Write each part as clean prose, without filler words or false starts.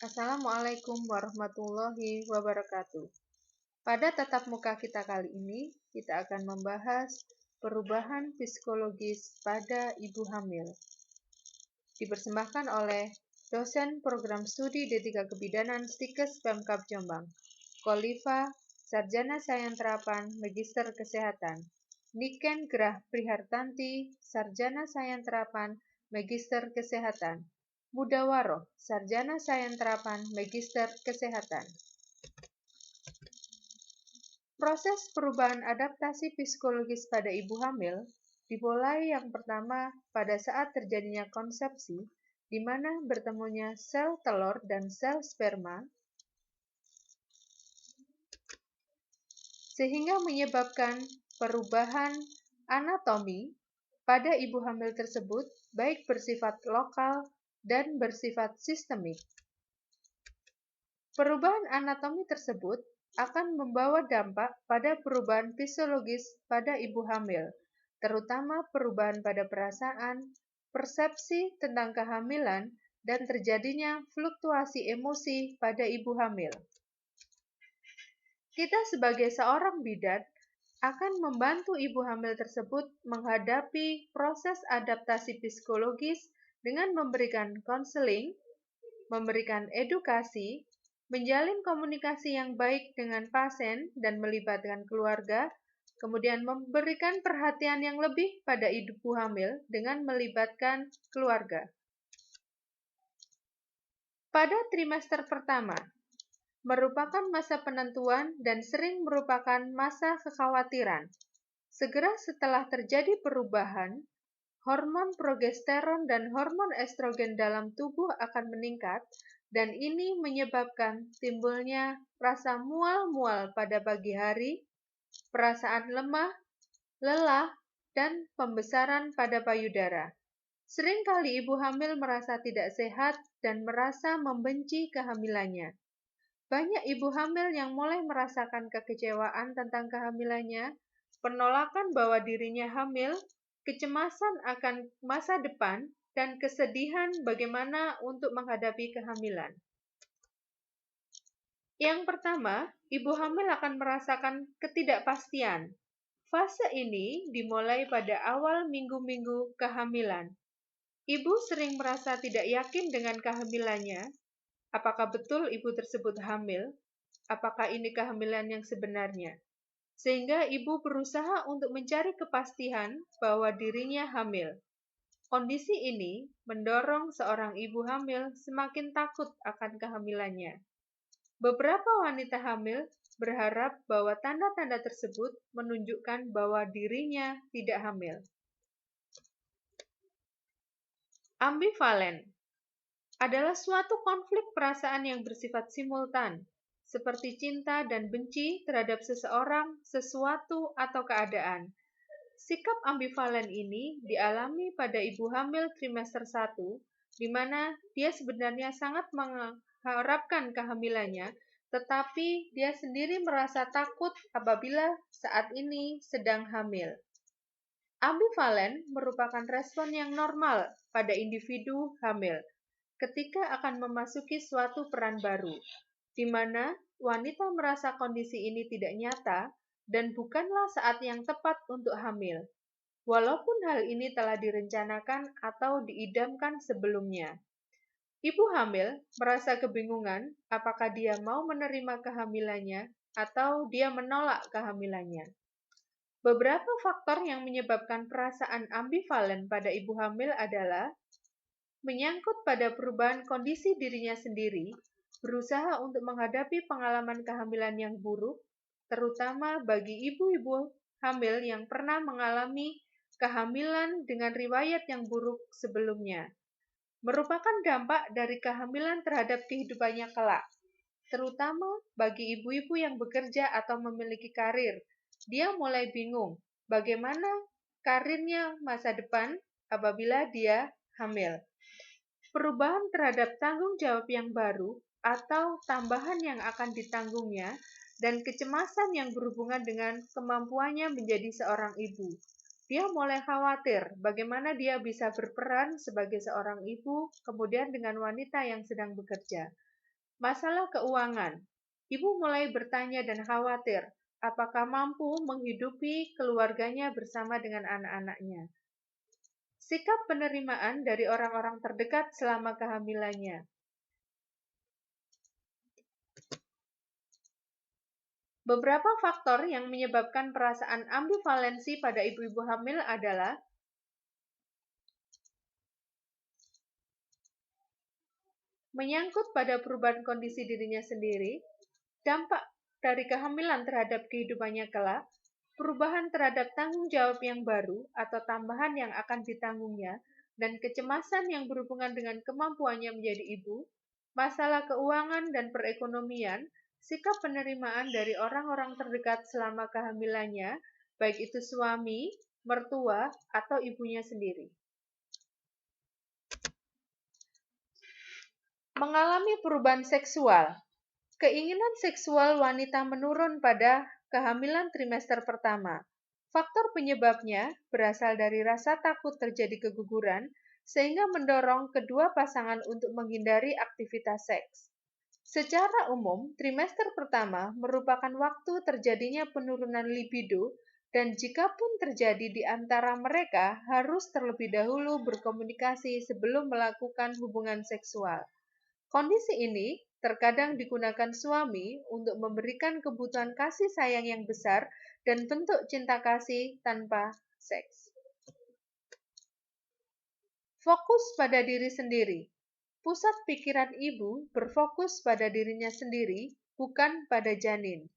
Assalamualaikum warahmatullahi wabarakatuh. Pada tatap muka kita kali ini, kita akan membahas perubahan psikologis pada ibu hamil. Dipersembahkan oleh dosen program studi D3 Kebidanan Stikes Pemkab Jombang, Kholifa, Sarjana Sains Terapan, Magister Kesehatan, Niken Grah Prihartanti, Sarjana Sains Terapan, Magister Kesehatan, Mudawaroh, Sarjana Sains Terapan, Magister Kesehatan. Proses perubahan adaptasi psikologis pada ibu hamil dimulai yang pertama pada saat terjadinya konsepsi, di mana bertemunya sel telur dan sel sperma, sehingga menyebabkan perubahan anatomi pada ibu hamil tersebut, baik bersifat lokal dan bersifat sistemik. Perubahan anatomi tersebut akan membawa dampak pada perubahan fisiologis pada ibu hamil, terutama perubahan pada perasaan, persepsi tentang kehamilan, dan terjadinya fluktuasi emosi pada ibu hamil. Kita sebagai seorang bidan akan membantu ibu hamil tersebut menghadapi proses adaptasi psikologis dengan memberikan konseling, memberikan edukasi, menjalin komunikasi yang baik dengan pasien dan melibatkan keluarga, kemudian memberikan perhatian yang lebih pada ibu hamil dengan melibatkan keluarga. Pada trimester pertama, merupakan masa penentuan dan sering merupakan masa kekhawatiran. Segera setelah terjadi perubahan, hormon progesteron dan hormon estrogen dalam tubuh akan meningkat, dan ini menyebabkan timbulnya rasa mual-mual pada pagi hari, perasaan lemah, lelah, dan pembesaran pada payudara. Seringkali ibu hamil merasa tidak sehat dan merasa membenci kehamilannya. Banyak ibu hamil yang mulai merasakan kekecewaan tentang kehamilannya, penolakan bahwa dirinya hamil, kecemasan akan masa depan, dan kesedihan bagaimana untuk menghadapi kehamilan. Yang pertama, ibu hamil akan merasakan ketidakpastian. Fase ini dimulai pada awal minggu-minggu kehamilan. Ibu sering merasa tidak yakin dengan kehamilannya. Apakah betul ibu tersebut hamil? Apakah ini kehamilan yang sebenarnya? Sehingga ibu berusaha untuk mencari kepastian bahwa dirinya hamil. Kondisi ini mendorong seorang ibu hamil semakin takut akan kehamilannya. Beberapa wanita hamil berharap bahwa tanda-tanda tersebut menunjukkan bahwa dirinya tidak hamil. Ambivalen adalah suatu konflik perasaan yang bersifat simultan, seperti cinta dan benci terhadap seseorang, sesuatu, atau keadaan. Sikap ambivalen ini dialami pada ibu hamil trimester 1, di mana dia sebenarnya sangat mengharapkan kehamilannya, tetapi dia sendiri merasa takut apabila saat ini sedang hamil. Ambivalen merupakan respon yang normal pada individu hamil ketika akan memasuki suatu peran baru, di mana wanita merasa kondisi ini tidak nyata dan bukanlah saat yang tepat untuk hamil, walaupun hal ini telah direncanakan atau diidamkan sebelumnya. Ibu hamil merasa kebingungan apakah dia mau menerima kehamilannya atau dia menolak kehamilannya. Beberapa faktor yang menyebabkan perasaan ambivalen pada ibu hamil adalah menyangkut pada perubahan kondisi dirinya sendiri, berusaha untuk menghadapi pengalaman kehamilan yang buruk, terutama bagi ibu-ibu hamil yang pernah mengalami kehamilan dengan riwayat yang buruk sebelumnya. Merupakan dampak dari kehamilan terhadap kehidupannya kelak, terutama bagi ibu-ibu yang bekerja atau memiliki karir. Dia mulai bingung bagaimana karirnya masa depan apabila dia hamil. Perubahan terhadap tanggung jawab yang baru atau tambahan yang akan ditanggungnya, dan kecemasan yang berhubungan dengan kemampuannya menjadi seorang ibu. Dia mulai khawatir bagaimana dia bisa berperan sebagai seorang ibu, kemudian dengan wanita yang sedang bekerja. Masalah keuangan. Ibu mulai bertanya dan khawatir, apakah mampu menghidupi keluarganya bersama dengan anak-anaknya. Sikap penerimaan dari orang-orang terdekat selama kehamilannya. Beberapa faktor yang menyebabkan perasaan ambivalensi pada ibu-ibu hamil adalah menyangkut pada perubahan kondisi dirinya sendiri, dampak dari kehamilan terhadap kehidupannya kelak, perubahan terhadap tanggung jawab yang baru atau tambahan yang akan ditanggungnya, dan kecemasan yang berhubungan dengan kemampuannya menjadi ibu, masalah keuangan dan perekonomian, sikap penerimaan dari orang-orang terdekat selama kehamilannya, baik itu suami, mertua, atau ibunya sendiri. Mengalami perubahan seksual. Keinginan seksual wanita menurun pada kehamilan trimester pertama. Faktor penyebabnya berasal dari rasa takut terjadi keguguran, sehingga mendorong kedua pasangan untuk menghindari aktivitas seks. Secara umum, trimester pertama merupakan waktu terjadinya penurunan libido, dan jikapun terjadi di antara mereka harus terlebih dahulu berkomunikasi sebelum melakukan hubungan seksual. Kondisi ini terkadang digunakan suami untuk memberikan kebutuhan kasih sayang yang besar dan bentuk cinta kasih tanpa seks. Fokus pada diri sendiri. Pusat pikiran ibu berfokus pada dirinya sendiri, bukan pada janin.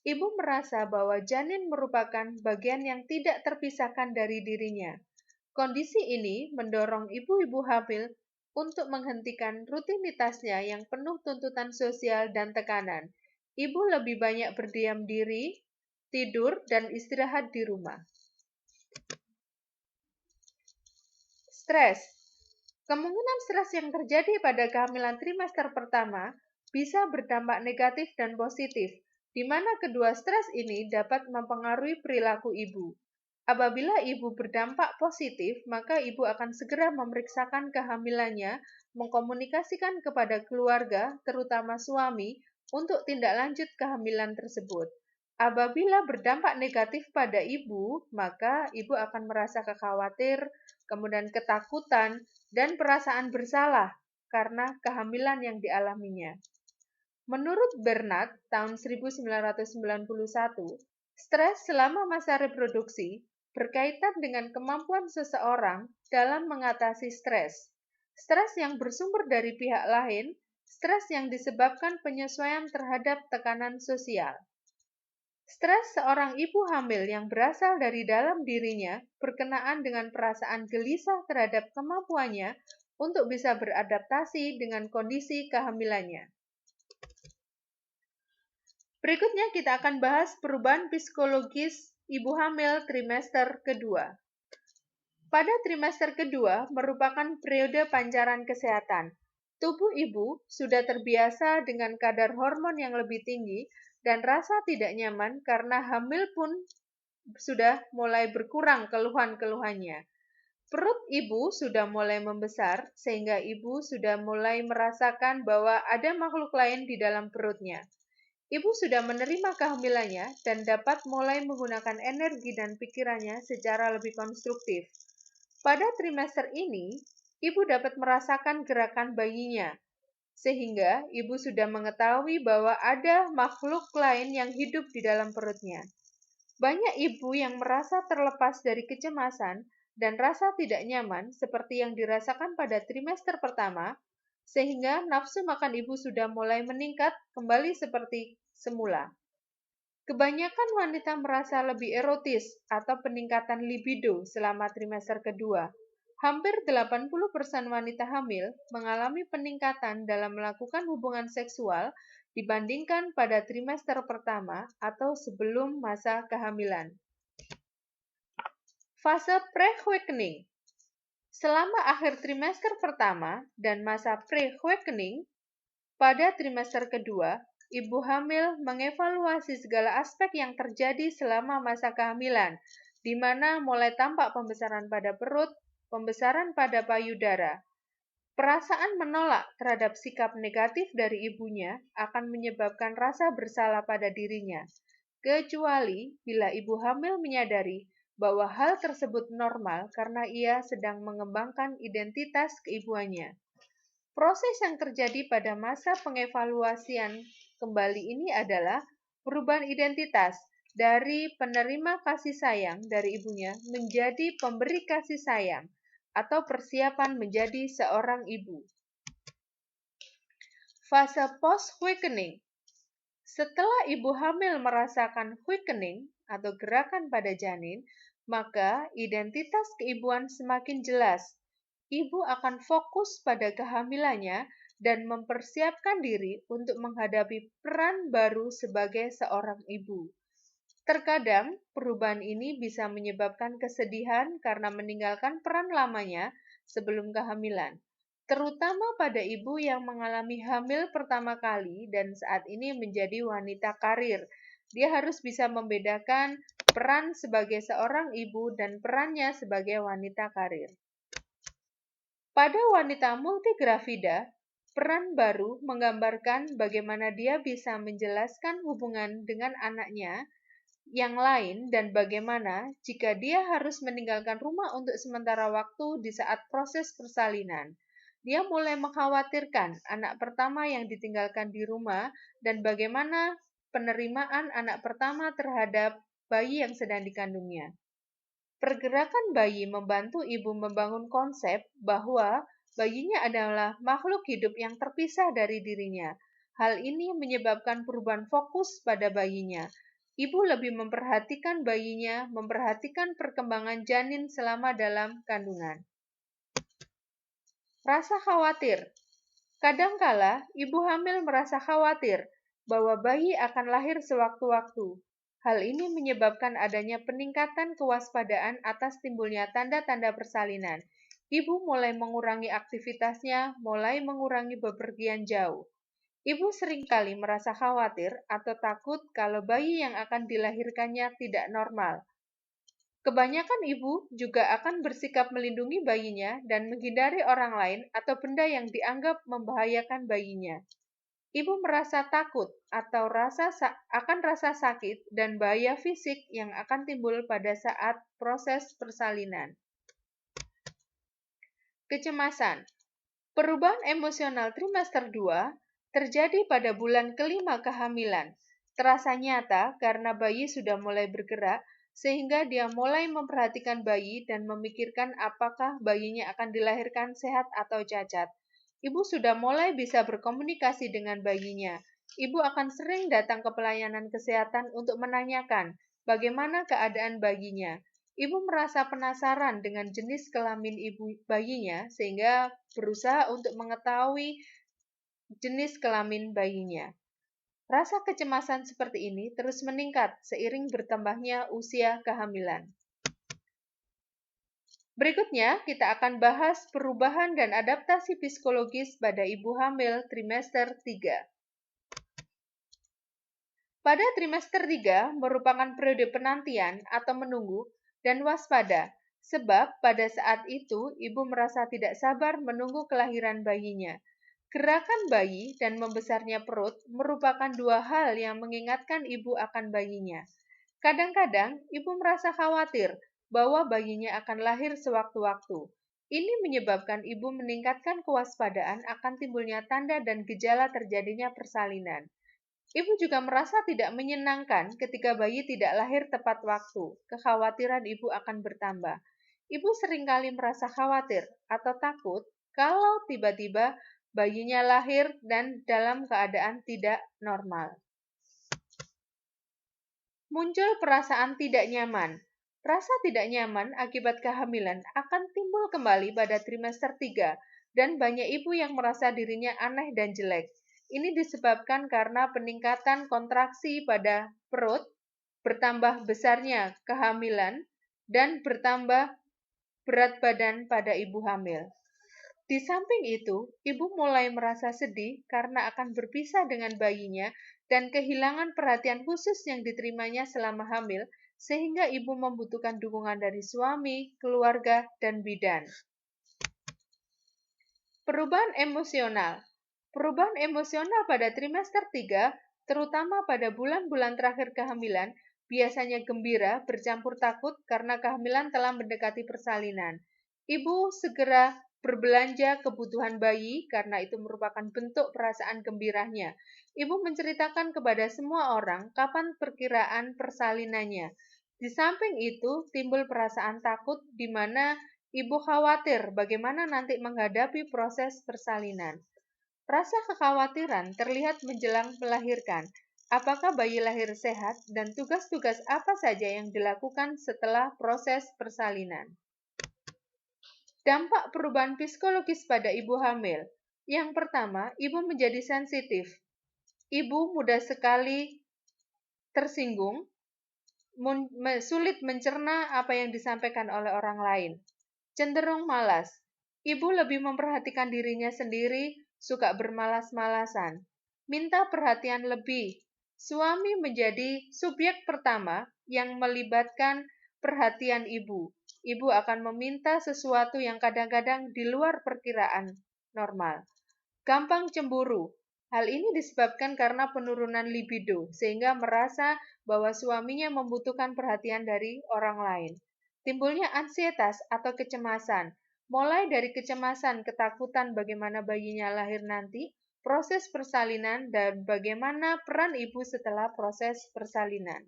Ibu merasa bahwa janin merupakan bagian yang tidak terpisahkan dari dirinya. Kondisi ini mendorong ibu-ibu hamil untuk menghentikan rutinitasnya yang penuh tuntutan sosial dan tekanan. Ibu lebih banyak berdiam diri, tidur, dan istirahat di rumah. Stres. Kemungkinan stres yang terjadi pada kehamilan trimester pertama bisa berdampak negatif dan positif, di mana kedua stres ini dapat mempengaruhi perilaku ibu. Apabila ibu berdampak positif, maka ibu akan segera memeriksakan kehamilannya, mengkomunikasikan kepada keluarga, terutama suami, untuk tindak lanjut kehamilan tersebut. Apabila berdampak negatif pada ibu, maka ibu akan merasa khawatir, kemudian ketakutan, dan perasaan bersalah karena kehamilan yang dialaminya. Menurut Bernard, tahun 1991, stres selama masa reproduksi berkaitan dengan kemampuan seseorang dalam mengatasi stres. Stres yang bersumber dari pihak lain, stres yang disebabkan penyesuaian terhadap tekanan sosial. Stres seorang ibu hamil yang berasal dari dalam dirinya berkenaan dengan perasaan gelisah terhadap kemampuannya untuk bisa beradaptasi dengan kondisi kehamilannya. Berikutnya kita akan bahas perubahan psikologis ibu hamil trimester kedua. Pada trimester kedua merupakan periode pancaran kesehatan. Tubuh ibu sudah terbiasa dengan kadar hormon yang lebih tinggi dan rasa tidak nyaman karena hamil pun sudah mulai berkurang keluhan-keluhannya. Perut ibu sudah mulai membesar sehingga ibu sudah mulai merasakan bahwa ada makhluk lain di dalam perutnya. Ibu sudah menerima kehamilannya dan dapat mulai menggunakan energi dan pikirannya secara lebih konstruktif. Pada trimester ini, ibu dapat merasakan gerakan bayinya, sehingga ibu sudah mengetahui bahwa ada makhluk lain yang hidup di dalam perutnya. Banyak ibu yang merasa terlepas dari kecemasan dan rasa tidak nyaman seperti yang dirasakan pada trimester pertama, sehingga nafsu makan ibu sudah mulai meningkat kembali seperti semula. Kebanyakan wanita merasa lebih erotis atau peningkatan libido selama trimester kedua. Hampir 80% wanita hamil mengalami peningkatan dalam melakukan hubungan seksual dibandingkan pada trimester pertama atau sebelum masa kehamilan. Fase pre-awakening. Selama akhir trimester pertama dan masa pre-awakening, pada trimester kedua, ibu hamil mengevaluasi segala aspek yang terjadi selama masa kehamilan, di mana mulai tampak pembesaran pada perut, pembesaran pada payudara. Perasaan menolak terhadap sikap negatif dari ibunya akan menyebabkan rasa bersalah pada dirinya, kecuali bila ibu hamil menyadari bahwa hal tersebut normal karena ia sedang mengembangkan identitas keibuannya. Proses yang terjadi pada masa pengevaluasian kembali ini adalah perubahan identitas dari penerima kasih sayang dari ibunya menjadi pemberi kasih sayang atau persiapan menjadi seorang ibu. Fase post-quickening. Setelah ibu hamil merasakan quickening atau gerakan pada janin, maka identitas keibuan semakin jelas. Ibu akan fokus pada kehamilannya dan mempersiapkan diri untuk menghadapi peran baru sebagai seorang ibu. Terkadang, perubahan ini bisa menyebabkan kesedihan karena meninggalkan peran lamanya sebelum kehamilan, terutama pada ibu yang mengalami hamil pertama kali dan saat ini menjadi wanita karir. Dia harus bisa membedakan peran sebagai seorang ibu dan perannya sebagai wanita karir. Pada wanita multigrafida, peran baru menggambarkan bagaimana dia bisa menjelaskan hubungan dengan anaknya yang lain dan bagaimana jika dia harus meninggalkan rumah untuk sementara waktu di saat proses persalinan. Dia mulai mengkhawatirkan anak pertama yang ditinggalkan di rumah dan bagaimana penerimaan anak pertama terhadap bayi yang sedang dikandungnya. Pergerakan bayi membantu ibu membangun konsep bahwa bayinya adalah makhluk hidup yang terpisah dari dirinya. Hal ini menyebabkan perubahan fokus pada bayinya. Ibu lebih memperhatikan bayinya, memperhatikan perkembangan janin selama dalam kandungan. Rasa khawatir. Kadangkala, ibu hamil merasa khawatir bahwa bayi akan lahir sewaktu-waktu. Hal ini menyebabkan adanya peningkatan kewaspadaan atas timbulnya tanda-tanda persalinan. Ibu mulai mengurangi aktivitasnya, mulai mengurangi bepergian jauh. Ibu seringkali merasa khawatir atau takut kalau bayi yang akan dilahirkannya tidak normal. Kebanyakan ibu juga akan bersikap melindungi bayinya dan menghindari orang lain atau benda yang dianggap membahayakan bayinya. Ibu merasa takut atau akan rasa sakit dan bahaya fisik yang akan timbul pada saat proses persalinan. Kecemasan. Perubahan emosional trimester 2 terjadi pada bulan kelima kehamilan. Terasa nyata karena bayi sudah mulai bergerak, sehingga dia mulai memperhatikan bayi dan memikirkan apakah bayinya akan dilahirkan sehat atau cacat. Ibu sudah mulai bisa berkomunikasi dengan bayinya. Ibu akan sering datang ke pelayanan kesehatan untuk menanyakan bagaimana keadaan bayinya. Ibu merasa penasaran dengan jenis kelamin bayinya sehingga berusaha untuk mengetahui jenis kelamin bayinya. Rasa kecemasan seperti ini terus meningkat seiring bertambahnya usia kehamilan. Berikutnya, kita akan bahas perubahan dan adaptasi psikologis pada ibu hamil trimester 3. Pada trimester 3 merupakan periode penantian atau menunggu dan waspada, sebab pada saat itu ibu merasa tidak sabar menunggu kelahiran bayinya. Gerakan bayi dan membesarnya perut merupakan dua hal yang mengingatkan ibu akan bayinya. Kadang-kadang, ibu merasa khawatir bahwa bayinya akan lahir sewaktu-waktu. Ini menyebabkan ibu meningkatkan kewaspadaan akan timbulnya tanda dan gejala terjadinya persalinan. Ibu juga merasa tidak menyenangkan ketika bayi tidak lahir tepat waktu. Kekhawatiran ibu akan bertambah. Ibu seringkali merasa khawatir atau takut kalau tiba-tiba bayinya lahir dan dalam keadaan tidak normal. Muncul perasaan tidak nyaman. Rasa tidak nyaman akibat kehamilan akan timbul kembali pada trimester 3 dan banyak ibu yang merasa dirinya aneh dan jelek. Ini disebabkan karena peningkatan kontraksi pada perut, bertambah besarnya kehamilan, dan bertambah berat badan pada ibu hamil. Di samping itu, ibu mulai merasa sedih karena akan berpisah dengan bayinya dan kehilangan perhatian khusus yang diterimanya selama hamil, sehingga ibu membutuhkan dukungan dari suami, keluarga, dan bidan. Perubahan emosional. Perubahan emosional pada trimester 3, terutama pada bulan-bulan terakhir kehamilan, biasanya gembira bercampur takut karena kehamilan telah mendekati persalinan. Ibu segera berbelanja kebutuhan bayi karena itu merupakan bentuk perasaan gembiranya. Ibu menceritakan kepada semua orang kapan perkiraan persalinannya. Di samping itu, timbul perasaan takut di mana ibu khawatir bagaimana nanti menghadapi proses persalinan. Rasa kekhawatiran terlihat menjelang melahirkan. Apakah bayi lahir sehat dan tugas-tugas apa saja yang dilakukan setelah proses persalinan? Dampak perubahan psikologis pada ibu hamil. Yang pertama, ibu menjadi sensitif. Ibu mudah sekali tersinggung, sulit mencerna apa yang disampaikan oleh orang lain. Cenderung malas. Ibu lebih memperhatikan dirinya sendiri, suka bermalas-malasan. Minta perhatian lebih. Suami menjadi subjek pertama yang melibatkan perhatian ibu. Ibu akan meminta sesuatu yang kadang-kadang di luar perkiraan normal. Gampang cemburu. Hal ini disebabkan karena penurunan libido, sehingga merasa bahwa suaminya membutuhkan perhatian dari orang lain. Timbulnya ansietas atau kecemasan, mulai dari kecemasan, ketakutan bagaimana bayinya lahir nanti, proses persalinan, dan bagaimana peran ibu setelah proses persalinan.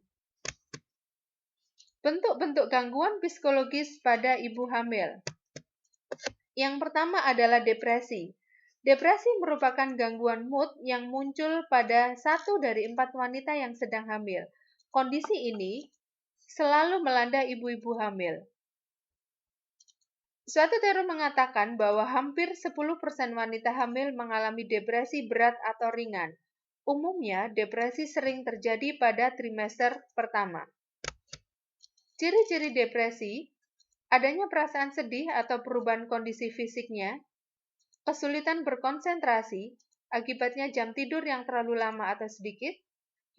Bentuk-bentuk gangguan psikologis pada ibu hamil. Yang pertama adalah depresi. Depresi merupakan gangguan mood yang muncul pada 1 dari 4 wanita yang sedang hamil. Kondisi ini selalu melanda ibu-ibu hamil. Suatu teori mengatakan bahwa hampir 10% wanita hamil mengalami depresi berat atau ringan. Umumnya, depresi sering terjadi pada trimester pertama. Ciri-ciri depresi, adanya perasaan sedih atau perubahan kondisi fisiknya, kesulitan berkonsentrasi, akibatnya jam tidur yang terlalu lama atau sedikit,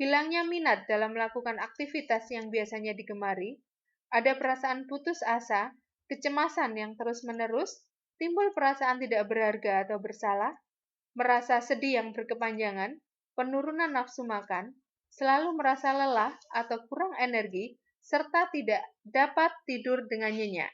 hilangnya minat dalam melakukan aktivitas yang biasanya digemari, ada perasaan putus asa, kecemasan yang terus-menerus, timbul perasaan tidak berharga atau bersalah, merasa sedih yang berkepanjangan, penurunan nafsu makan, selalu merasa lelah atau kurang energi, serta tidak dapat tidur dengan nyenyak.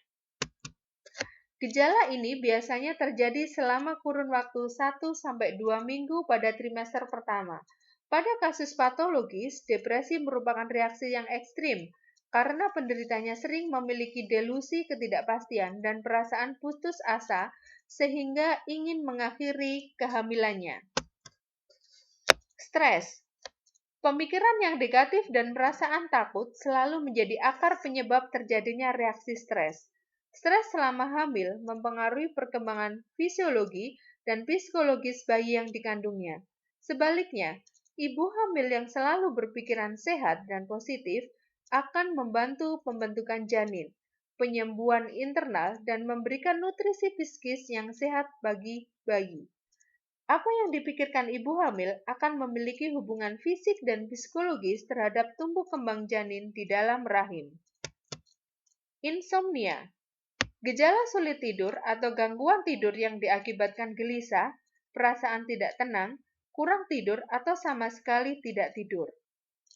Gejala ini biasanya terjadi selama kurun waktu 1-2 minggu pada trimester pertama. Pada kasus patologis, depresi merupakan reaksi yang ekstrim karena penderitanya sering memiliki delusi ketidakpastian dan perasaan putus asa sehingga ingin mengakhiri kehamilannya. Stres. Pemikiran yang negatif dan perasaan takut selalu menjadi akar penyebab terjadinya reaksi stres. Stres selama hamil mempengaruhi perkembangan fisiologi dan psikologis bayi yang dikandungnya. Sebaliknya, ibu hamil yang selalu berpikiran sehat dan positif akan membantu pembentukan janin, penyembuhan internal, dan memberikan nutrisi psikis yang sehat bagi bayi. Apa yang dipikirkan ibu hamil akan memiliki hubungan fisik dan psikologis terhadap tumbuh kembang janin di dalam rahim. Insomnia. Gejala sulit tidur atau gangguan tidur yang diakibatkan gelisah, perasaan tidak tenang, kurang tidur atau sama sekali tidak tidur.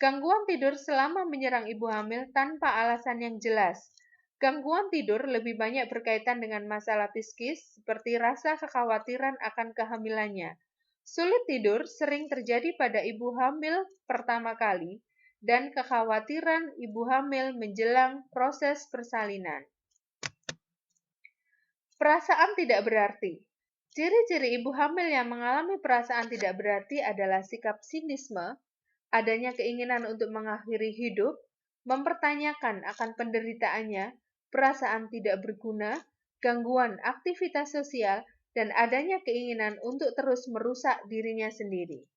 Gangguan tidur selama menyerang ibu hamil tanpa alasan yang jelas. Gangguan tidur lebih banyak berkaitan dengan masalah psikis seperti rasa kekhawatiran akan kehamilannya. Sulit tidur sering terjadi pada ibu hamil pertama kali dan kekhawatiran ibu hamil menjelang proses persalinan. Perasaan tidak berarti. Ciri-ciri ibu hamil yang mengalami perasaan tidak berarti adalah sikap sinisme, adanya keinginan untuk mengakhiri hidup, mempertanyakan akan penderitaannya, perasaan tidak berguna, gangguan aktivitas sosial, dan adanya keinginan untuk terus merusak dirinya sendiri.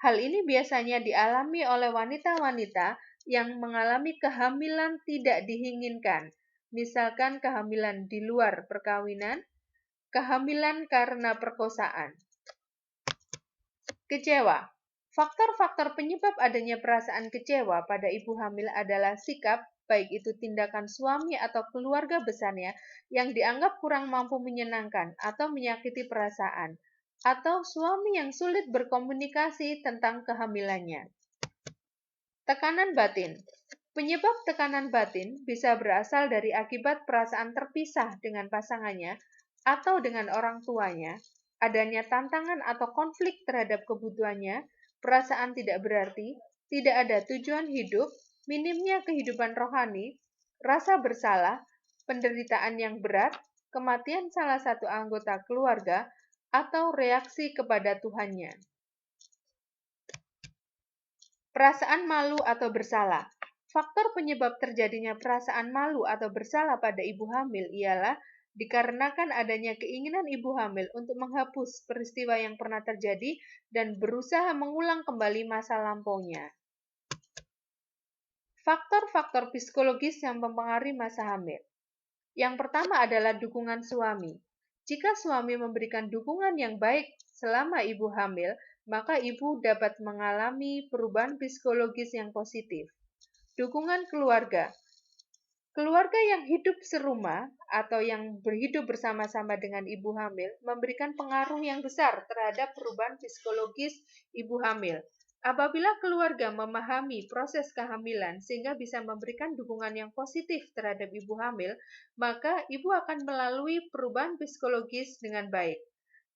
Hal ini biasanya dialami oleh wanita-wanita yang mengalami kehamilan tidak diinginkan, misalkan kehamilan di luar perkawinan, kehamilan karena perkosaan. Kecewa. Faktor-faktor penyebab adanya perasaan kecewa pada ibu hamil adalah sikap, baik itu tindakan suami atau keluarga besarnya yang dianggap kurang mampu menyenangkan atau menyakiti perasaan, atau suami yang sulit berkomunikasi tentang kehamilannya. Tekanan batin. Penyebab tekanan batin bisa berasal dari akibat perasaan terpisah dengan pasangannya atau dengan orang tuanya, adanya tantangan atau konflik terhadap kebutuhannya, perasaan tidak berarti, tidak ada tujuan hidup, minimnya kehidupan rohani, rasa bersalah, penderitaan yang berat, kematian salah satu anggota keluarga, atau reaksi kepada Tuhannya. Perasaan malu atau bersalah. Faktor penyebab terjadinya perasaan malu atau bersalah pada ibu hamil ialah dikarenakan adanya keinginan ibu hamil untuk menghapus peristiwa yang pernah terjadi dan berusaha mengulang kembali masa lampaunya. Faktor-faktor psikologis yang mempengaruhi masa hamil. Yang pertama adalah dukungan suami. Jika suami memberikan dukungan yang baik selama ibu hamil, maka ibu dapat mengalami perubahan psikologis yang positif. Dukungan keluarga. Keluarga yang hidup serumah atau yang berhidup bersama-sama dengan ibu hamil memberikan pengaruh yang besar terhadap perubahan psikologis ibu hamil. Apabila keluarga memahami proses kehamilan sehingga bisa memberikan dukungan yang positif terhadap ibu hamil, maka ibu akan melalui perubahan psikologis dengan baik.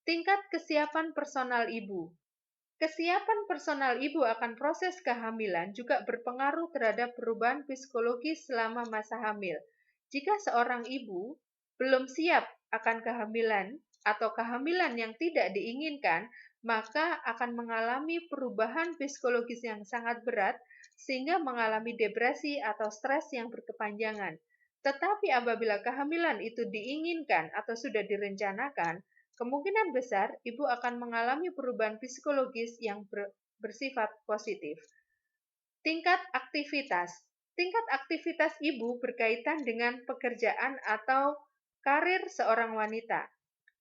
Tingkat kesiapan personal ibu. Kesiapan personal ibu akan proses kehamilan juga berpengaruh terhadap perubahan psikologis selama masa hamil. Jika seorang ibu belum siap akan kehamilan atau kehamilan yang tidak diinginkan, maka akan mengalami perubahan psikologis yang sangat berat sehingga mengalami depresi atau stres yang berkepanjangan. Tetapi apabila kehamilan itu diinginkan atau sudah direncanakan, kemungkinan besar ibu akan mengalami perubahan psikologis yang bersifat positif. Tingkat aktivitas. Tingkat aktivitas ibu berkaitan dengan pekerjaan atau karir seorang wanita.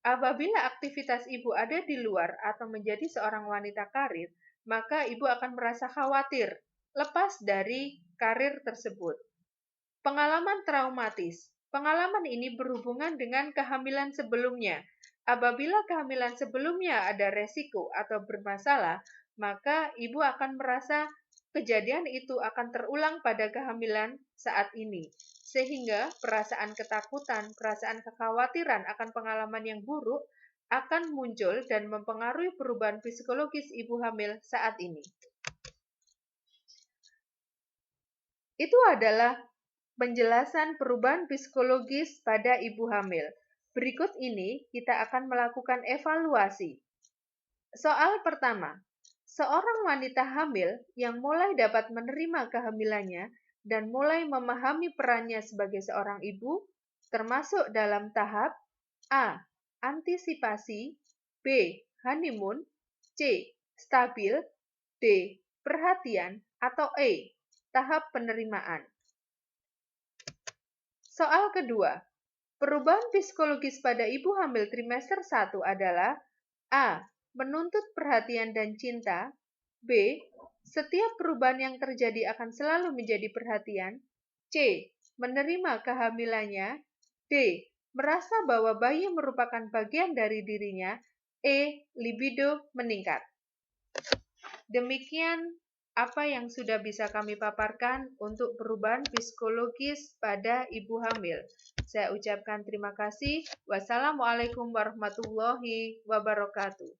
Apabila aktivitas ibu ada di luar atau menjadi seorang wanita karir, maka ibu akan merasa khawatir lepas dari karir tersebut. Pengalaman traumatis. Pengalaman ini berhubungan dengan kehamilan sebelumnya. Apabila kehamilan sebelumnya ada resiko atau bermasalah, maka ibu akan merasa kejadian itu akan terulang pada kehamilan saat ini. Sehingga perasaan ketakutan, perasaan kekhawatiran akan pengalaman yang buruk akan muncul dan mempengaruhi perubahan psikologis ibu hamil saat ini. Itu adalah penjelasan perubahan psikologis pada ibu hamil. Berikut ini kita akan melakukan evaluasi. Soal pertama, seorang wanita hamil yang mulai dapat menerima kehamilannya dan mulai memahami perannya sebagai seorang ibu, termasuk dalam tahap A. Antisipasi, B. Honeymoon, C. Stabil, D. Perhatian, atau E. Tahap penerimaan. Soal kedua, perubahan psikologis pada ibu hamil trimester 1 adalah A. Menuntut perhatian dan cinta, B. Setiap perubahan yang terjadi akan selalu menjadi perhatian, C. Menerima kehamilannya, D. Merasa bahwa bayi merupakan bagian dari dirinya, E. Libido meningkat. Demikian apa yang sudah bisa kami paparkan untuk perubahan psikologis pada ibu hamil. Saya ucapkan terima kasih. Wassalamualaikum warahmatullahi wabarakatuh.